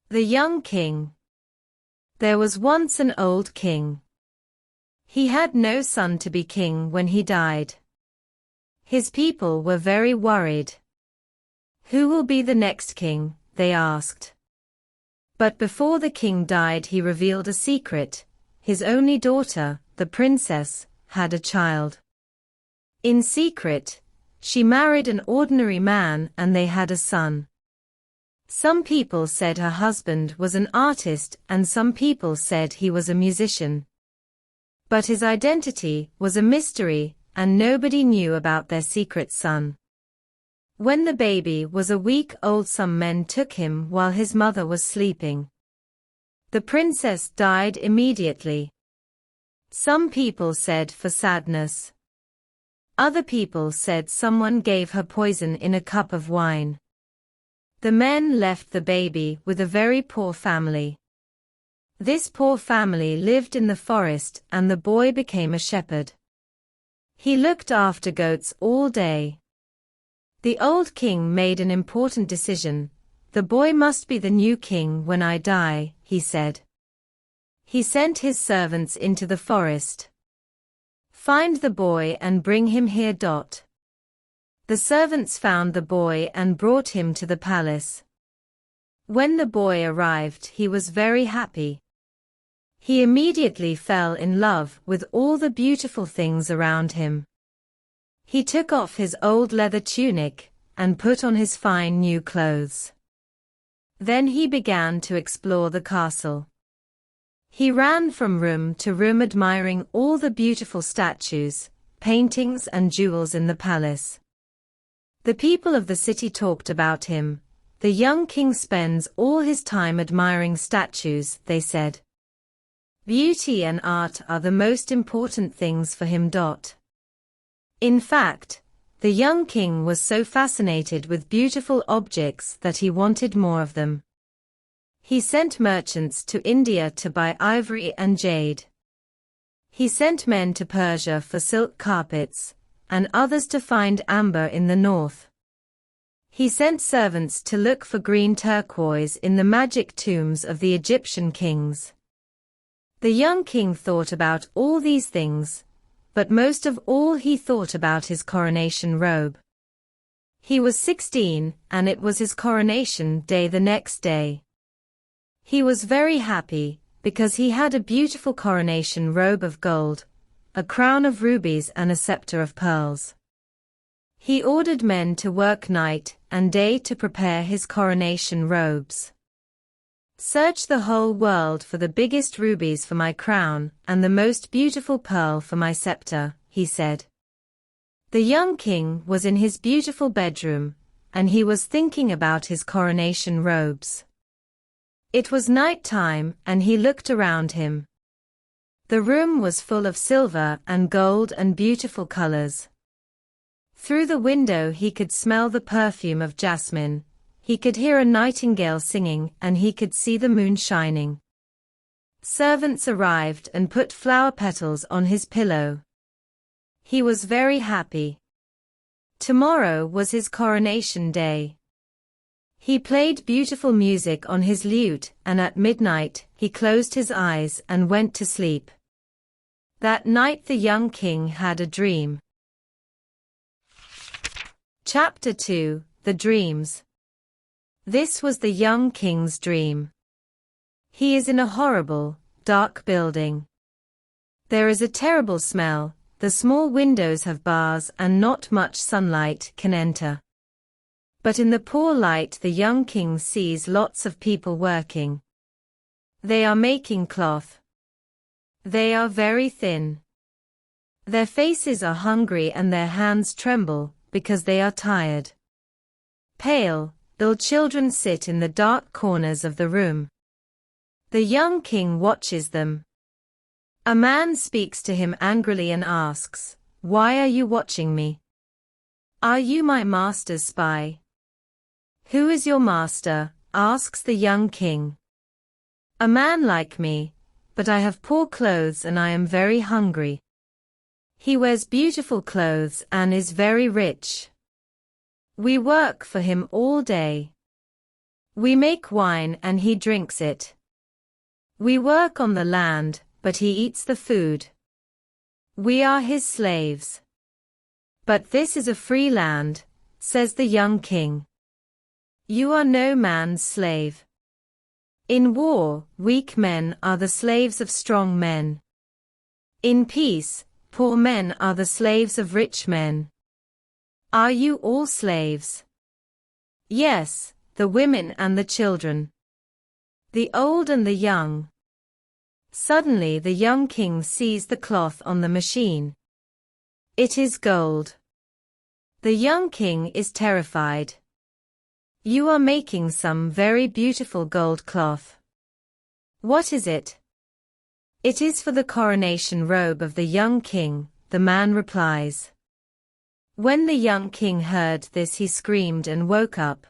The young king. There was once an old king. He had no son to be king when he died. His people were very worried. Who will be the next king? They asked. But before the king died, he revealed a secret. His only daughter, the princess, had a child. In secret, she married an ordinary man and they had a son. Some people said her husband was an artist and some people said he was a musician. But his identity was a mystery and nobody knew about their secret son. When the baby was a week old, some men took him while his mother was sleeping. The princess died immediately. Some people said for sadness. Other people said someone gave her poison in a cup of wine. The men left the baby with a very poor family. This poor family lived in the forest and the boy became a shepherd. He looked after goats all day. The old king made an important decision. The boy must be the new king when I die, he said. He sent his servants into the forest. Find the boy and bring him here. The servants found the boy and brought him to the palace. When the boy arrived, he was very happy. He immediately fell in love with all the beautiful things around him. He took off his old leather tunic and put on his fine new clothes. Then he began to explore the castle. He ran from room to room admiring all the beautiful statues, paintings and jewels in the palace. The people of the city talked about him. The young king spends all his time admiring statues, they said. Beauty and art are the most important things for him. In fact, the young king was so fascinated with beautiful objects that he wanted more of them. He sent merchants to India to buy ivory and jade. He sent men to Persia for silk carpets, and others to find amber in the north. He sent servants to look for green turquoise in the magic tombs of the Egyptian kings. The young king thought about all these things, but most of all he thought about his coronation robe. He was 16, and it was his coronation day the next day. He was very happy, because he had a beautiful coronation robe of gold, a crown of rubies and a scepter of pearls. He ordered men to work night and day to prepare his coronation robes. Search the whole world for the biggest rubies for my crown and the most beautiful pearl for my scepter, he said. The young king was in his beautiful bedroom, and he was thinking about his coronation robes. It was night time and he looked around him. The room was full of silver and gold and beautiful colors. Through the window he could smell the perfume of jasmine, he could hear a nightingale singing and he could see the moon shining. Servants arrived and put flower petals on his pillow. He was very happy. Tomorrow was his coronation day. He played beautiful music on his lute and at midnight he closed his eyes and went to sleep. That night the young king had a dream. Chapter 2: The Dreams. This was the young king's dream. He is in a horrible, dark building. There is a terrible smell, the small windows have bars and not much sunlight can enter. But in the poor light the young king sees lots of people working. They are making cloth. They are very thin. Their faces are hungry and their hands tremble, because they are tired. Pale, ill children sit in the dark corners of the room. The young king watches them. A man speaks to him angrily and asks, "Why are you watching me? Are you my master's spy?" "Who is your master?" asks the young king. "A man like me, but I have poor clothes and I am very hungry." He wears beautiful clothes and is very rich. We work for him all day. We make wine and he drinks it. We work on the land, but he eats the food. We are his slaves. But this is a free land, says the young king. You are no man's slave. In war, weak men are the slaves of strong men. In peace, poor men are the slaves of rich men. Are you all slaves? Yes, the women and the children. The old and the young. Suddenly the young king sees the cloth on the machine. It is gold. The young king is terrified. You are making some very beautiful gold cloth. What is it? It is for the coronation robe of the young king, the man replies. When the young king heard this, he screamed and woke up.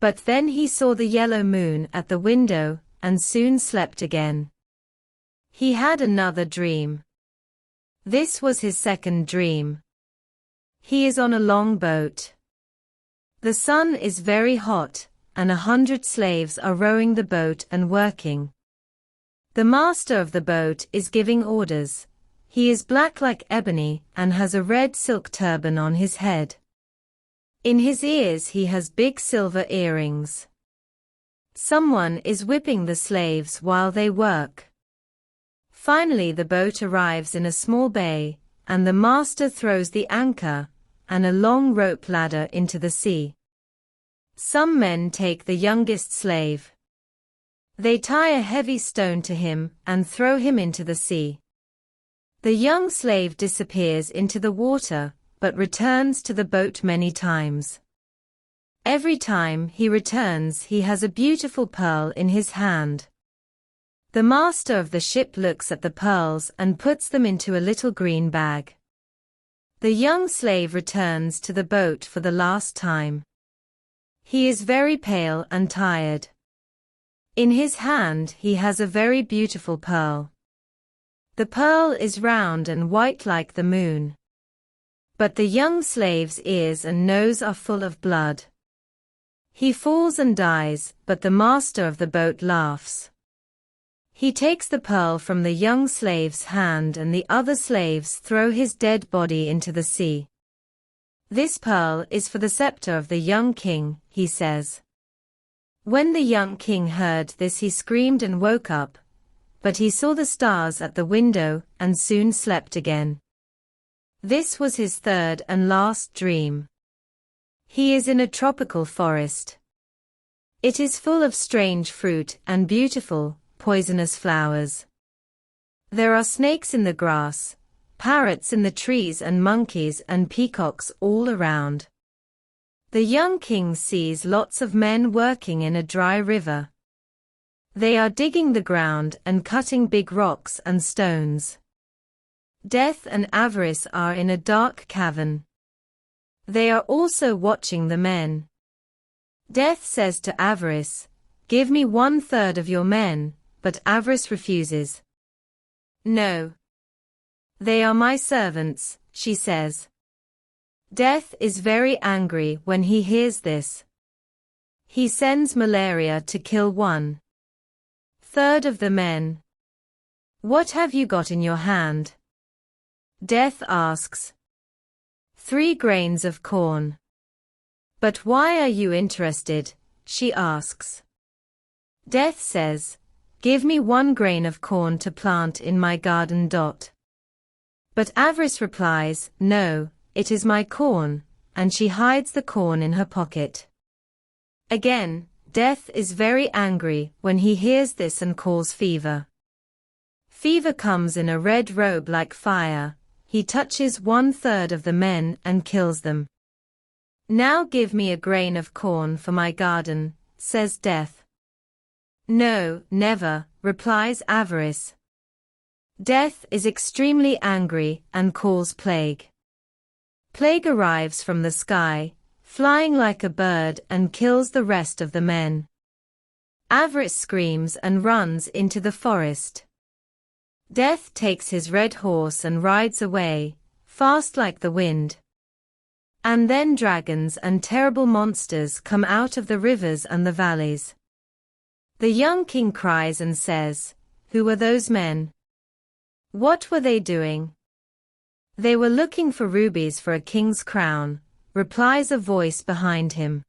But then he saw the yellow moon at the window, and soon slept again. He had another dream. This was his second dream. He is on a long boat. The sun is very hot, and 100 slaves are rowing the boat and working. The master of the boat is giving orders. He is black like ebony and has a red silk turban on his head. In his ears he has big silver earrings. Someone is whipping the slaves while they work. Finally the boat arrives in a small bay, and the master throws the anchor and a long rope ladder into the sea. Some men take the youngest slave. They tie a heavy stone to him and throw him into the sea. The young slave disappears into the water, but returns to the boat many times. Every time he returns he has a beautiful pearl in his hand. The master of the ship looks at the pearls and puts them into a little green bag. The young slave returns to the boat for the last time. He is very pale and tired. In his hand he has a very beautiful pearl. The pearl is round and white like the moon. But the young slave's ears and nose are full of blood. He falls and dies, but the master of the boat laughs. He takes the pearl from the young slave's hand and the other slaves throw his dead body into the sea. This pearl is for the scepter of the young king, he says. When the young king heard this he screamed and woke up, but he saw the stars at the window and soon slept again. This was his third and last dream. He is in a tropical forest. It is full of strange fruit and beautiful, poisonous flowers. There are snakes in the grass, parrots in the trees and monkeys and peacocks all around. The young king sees lots of men working in a dry river. They are digging the ground and cutting big rocks and stones. Death and avarice are in a dark cavern. They are also watching the men. Death says to avarice, "Give me 1/3 of your men," but avarice refuses. "No. They are my servants," she says. Death is very angry when he hears this. He sends malaria to kill 1/3 of the men. "What have you got in your hand?" Death asks. 3 grains of corn. "But why are you interested?" she asks. Death says, "Give me 1 grain of corn to plant in my garden." But avarice replies, "No, it is my corn," and she hides the corn in her pocket. Again, Death is very angry when he hears this and calls Fever. Fever comes in a red robe like fire. He touches 1/3 of the men and kills them. "Now give me a grain of corn for my garden," says Death. "No, never," replies avarice. Death is extremely angry and calls Plague. Plague arrives from the sky, flying like a bird and kills the rest of the men. Avarice screams and runs into the forest. Death takes his red horse and rides away, fast like the wind. And then dragons and terrible monsters come out of the rivers and the valleys. The young king cries and says, "Who were those men? What were they doing?" "They were looking for rubies for a king's crown," replies a voice behind him.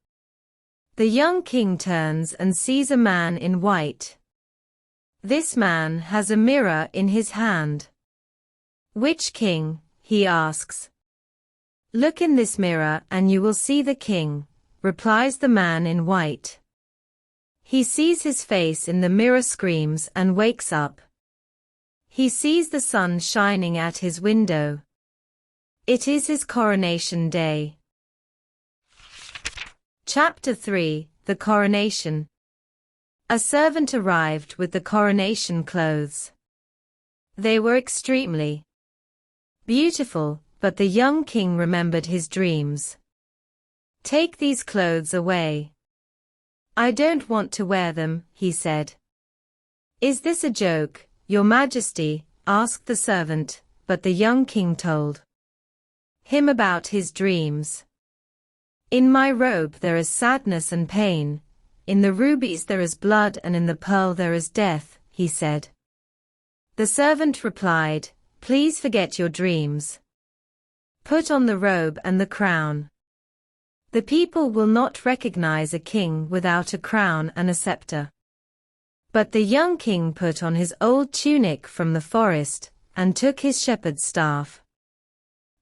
The young king turns and sees a man in white. This man has a mirror in his hand. "Which king?" he asks. "Look in this mirror and you will see the king," replies the man in white. He sees his face in the mirror, screams and wakes up. He sees the sun shining at his window. It is his coronation day. Chapter 3: The Coronation. A servant arrived with the coronation clothes. They were extremely beautiful, but the young king remembered his dreams. "Take these clothes away. I don't want to wear them," he said. "Is this a joke, Your Majesty?" asked the servant, but the young king told him about his dreams. "In my robe there is sadness and pain, in the rubies there is blood and in the pearl there is death," he said. The servant replied, "Please forget your dreams. Put on the robe and the crown. The people will not recognize a king without a crown and a scepter." But the young king put on his old tunic from the forest, and took his shepherd's staff.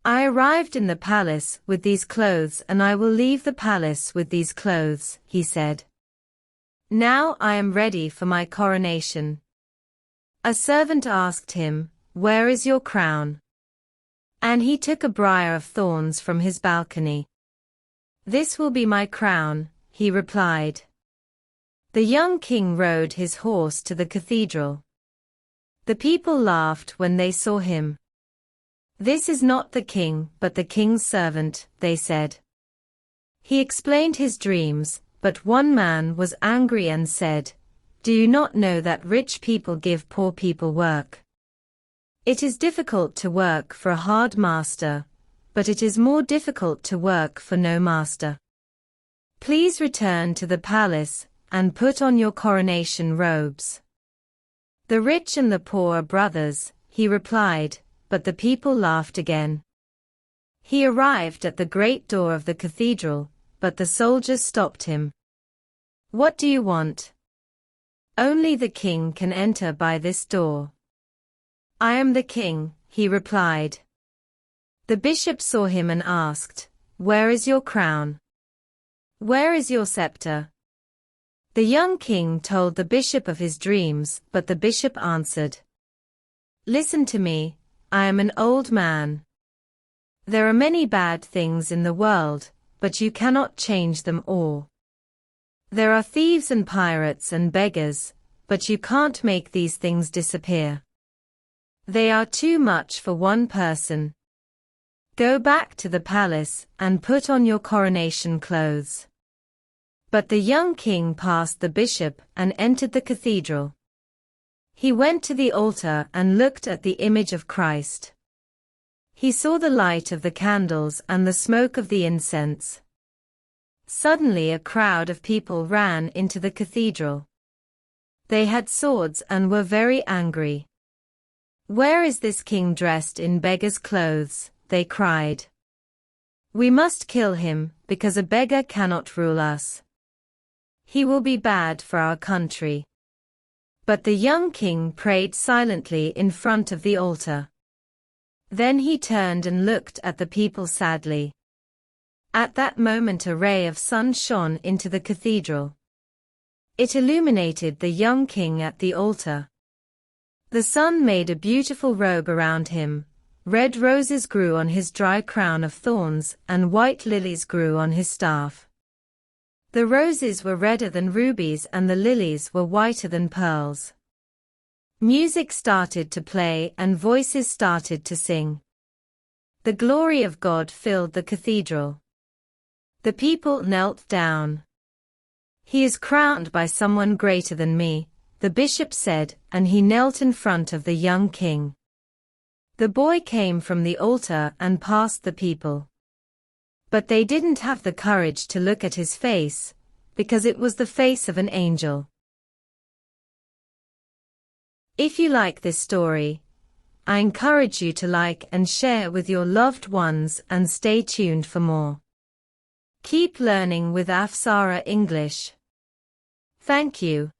"I arrived in the palace with these clothes and I will leave the palace with these clothes," he said. "Now I am ready for my coronation." A servant asked him, "Where is your crown?" And he took a briar of thorns from his balcony. "This will be my crown," he replied. The young king rode his horse to the cathedral. The people laughed when they saw him. "This is not the king, but the king's servant," they said. He explained his dreams, but one man was angry and said, "Do you not know that rich people give poor people work? It is difficult to work for a hard master, but it is more difficult to work for no master. Please return to the palace and put on your coronation robes." "The rich and the poor are brothers," he replied, but the people laughed again. He arrived at the great door of the cathedral, but the soldiers stopped him. "What do you want?" "Only the king can enter by this door." "I am the king," he replied. The bishop saw him and asked, "Where is your crown? Where is your scepter?" The young king told the bishop of his dreams, but the bishop answered, "Listen to me, I am an old man. There are many bad things in the world, but you cannot change them all. There are thieves and pirates and beggars, but you can't make these things disappear. They are too much for one person. Go back to the palace and put on your coronation clothes." But the young king passed the bishop and entered the cathedral. He went to the altar and looked at the image of Christ. He saw the light of the candles and the smoke of the incense. Suddenly a crowd of people ran into the cathedral. They had swords and were very angry. "Where is this king dressed in beggar's clothes?" they cried. "We must kill him, because a beggar cannot rule us. He will be bad for our country." But the young king prayed silently in front of the altar. Then he turned and looked at the people sadly. At that moment a ray of sun shone into the cathedral. It illuminated the young king at the altar. The sun made a beautiful robe around him. Red roses grew on his dry crown of thorns, and white lilies grew on his staff. The roses were redder than rubies and the lilies were whiter than pearls. Music started to play and voices started to sing. The glory of God filled the cathedral. The people knelt down. "He is crowned by someone greater than me," the bishop said, and he knelt in front of the young king. The boy came from the altar and passed the people. But they didn't have the courage to look at his face, because it was the face of an angel. If you like this story, I encourage you to like and share with your loved ones and stay tuned for more. Keep learning with Afsara English. Thank you.